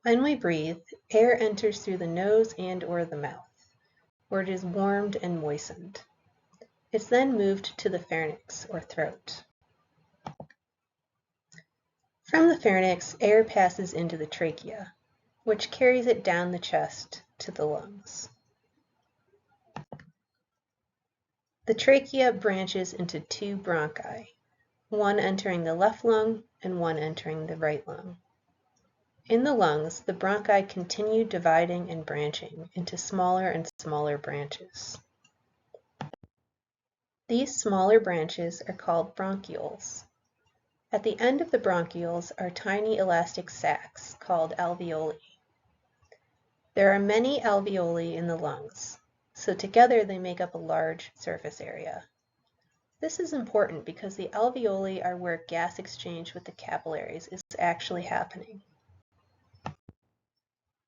When we breathe, air enters through the nose and/or the mouth, where it is warmed and moistened. It's then moved to the pharynx, or throat. From the pharynx, air passes into the trachea, which carries it down the chest to the lungs. The trachea branches into two bronchi, one entering the left lung and one entering the right lung. In the lungs, the bronchi continue dividing and branching into smaller and smaller branches. These smaller branches are called bronchioles. At the end of the bronchioles are tiny elastic sacs called alveoli. There are many alveoli in the lungs, so together they make up a large surface area. This is important because the alveoli are where gas exchange with the capillaries is actually happening.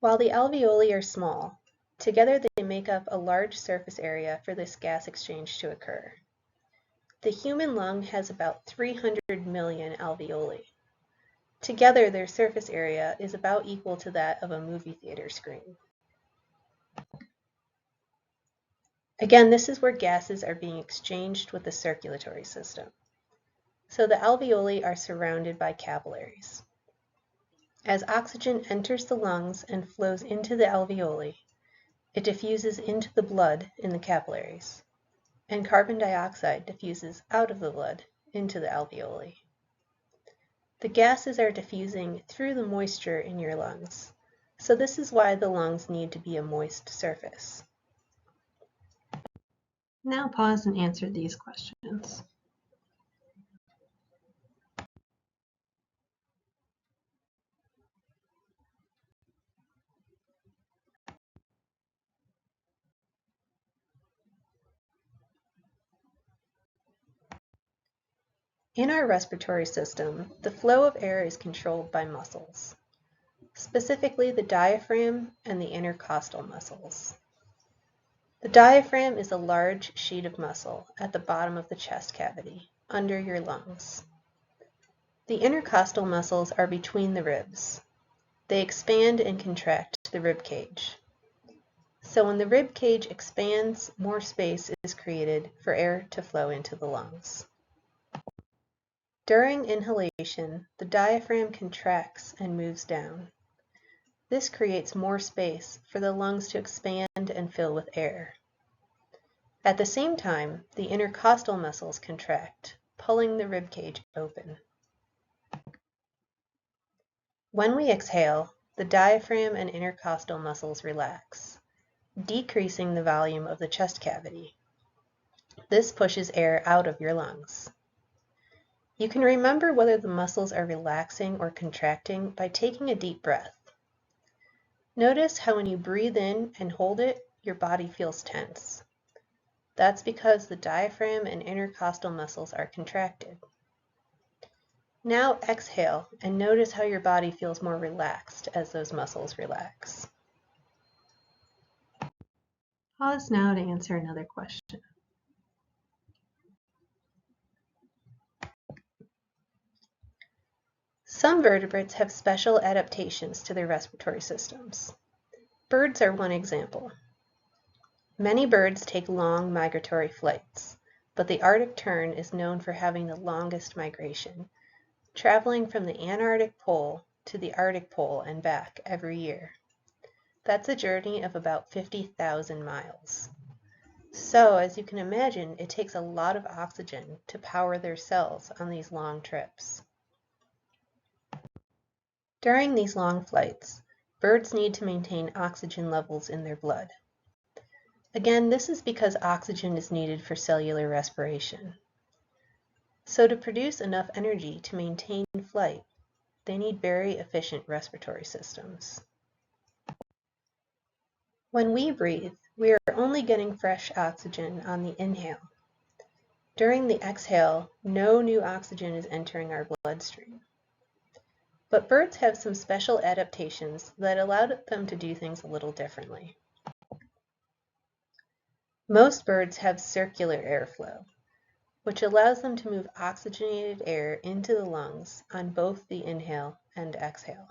While the alveoli are small, together they make up a large surface area for this gas exchange to occur. The human lung has about 300 million alveoli. Together, their surface area is about equal to that of a movie theater screen. Again, this is where gases are being exchanged with the circulatory system. So the alveoli are surrounded by capillaries. As oxygen enters the lungs and flows into the alveoli, it diffuses into the blood in the capillaries, and carbon dioxide diffuses out of the blood into the alveoli. The gases are diffusing through the moisture in your lungs, so this is why the lungs need to be a moist surface. Now pause and answer these questions. In our respiratory system, the flow of air is controlled by muscles, specifically the diaphragm and the intercostal muscles. The diaphragm is a large sheet of muscle at the bottom of the chest cavity, under your lungs. The intercostal muscles are between the ribs. They expand and contract the rib cage. So when the rib cage expands, more space is created for air to flow into the lungs. During inhalation, the diaphragm contracts and moves down. This creates more space for the lungs to expand and fill with air. At the same time, the intercostal muscles contract, pulling the rib cage open. When we exhale, the diaphragm and intercostal muscles relax, decreasing the volume of the chest cavity. This pushes air out of your lungs. You can remember whether the muscles are relaxing or contracting by taking a deep breath. Notice how when you breathe in and hold it, your body feels tense. That's because the diaphragm and intercostal muscles are contracted. Now exhale and notice how your body feels more relaxed as those muscles relax. Pause now to answer another question. Some vertebrates have special adaptations to their respiratory systems. Birds are one example. Many birds take long migratory flights, but the Arctic tern is known for having the longest migration, traveling from the Antarctic pole to the Arctic pole and back every year. That's a journey of about 50,000 miles. So, as you can imagine, it takes a lot of oxygen to power their cells on these long trips. During these long flights, birds need to maintain oxygen levels in their blood. Again, this is because oxygen is needed for cellular respiration. So to produce enough energy to maintain flight, they need very efficient respiratory systems. When we breathe, we are only getting fresh oxygen on the inhale. During the exhale, no new oxygen is entering our bloodstream. But birds have some special adaptations that allow them to do things a little differently. Most birds have circular airflow, which allows them to move oxygenated air into the lungs on both the inhale and exhale.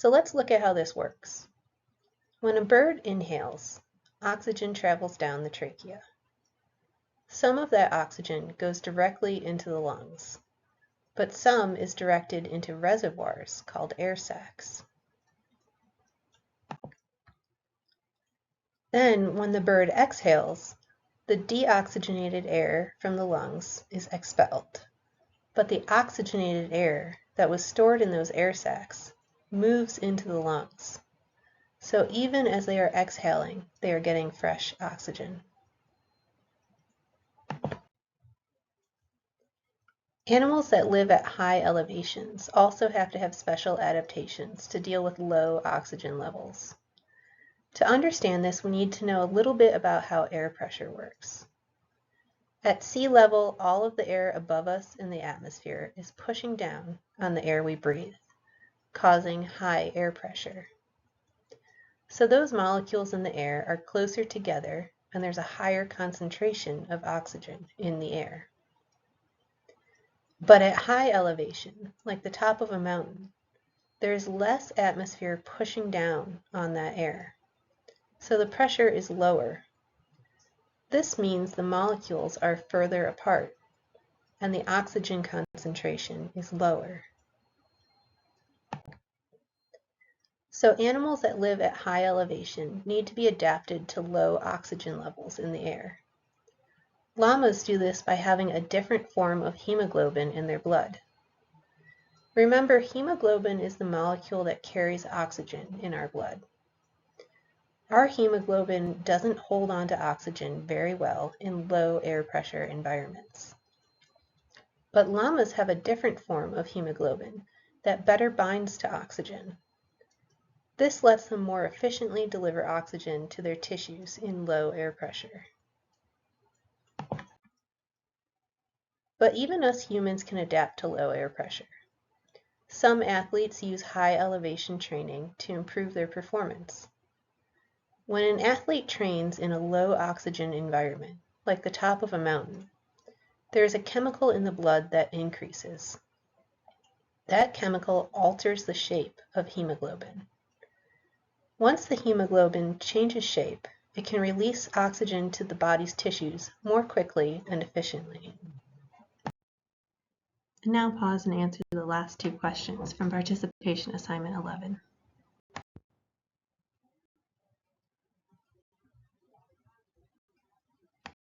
So let's look at how this works. When a bird inhales, oxygen travels down the trachea. Some of that oxygen goes directly into the lungs, but some is directed into reservoirs called air sacs. Then, when the bird exhales, the deoxygenated air from the lungs is expelled, but the oxygenated air that was stored in those air sacs moves into the lungs. So even as they are exhaling, they are getting fresh oxygen. Animals that live at high elevations also have to have special adaptations to deal with low oxygen levels. To understand this, we need to know a little bit about how air pressure works. At sea level, all of the air above us in the atmosphere is pushing down on the air we breathe, causing high air pressure. So those molecules in the air are closer together and there's a higher concentration of oxygen in the air. But at high elevation, like the top of a mountain, there is less atmosphere pushing down on that air. So the pressure is lower. This means the molecules are further apart and the oxygen concentration is lower. So animals that live at high elevation need to be adapted to low oxygen levels in the air. Llamas do this by having a different form of hemoglobin in their blood. Remember, hemoglobin is the molecule that carries oxygen in our blood. Our hemoglobin doesn't hold on to oxygen very well in low air pressure environments. But llamas have a different form of hemoglobin that better binds to oxygen. This lets them more efficiently deliver oxygen to their tissues in low air pressure. But even us humans can adapt to low air pressure. Some athletes use high elevation training to improve their performance. When an athlete trains in a low oxygen environment, like the top of a mountain, there is a chemical in the blood that increases. That chemical alters the shape of hemoglobin. Once the hemoglobin changes shape, it can release oxygen to the body's tissues more quickly and efficiently. And now pause and answer the last two questions from participation assignment 11.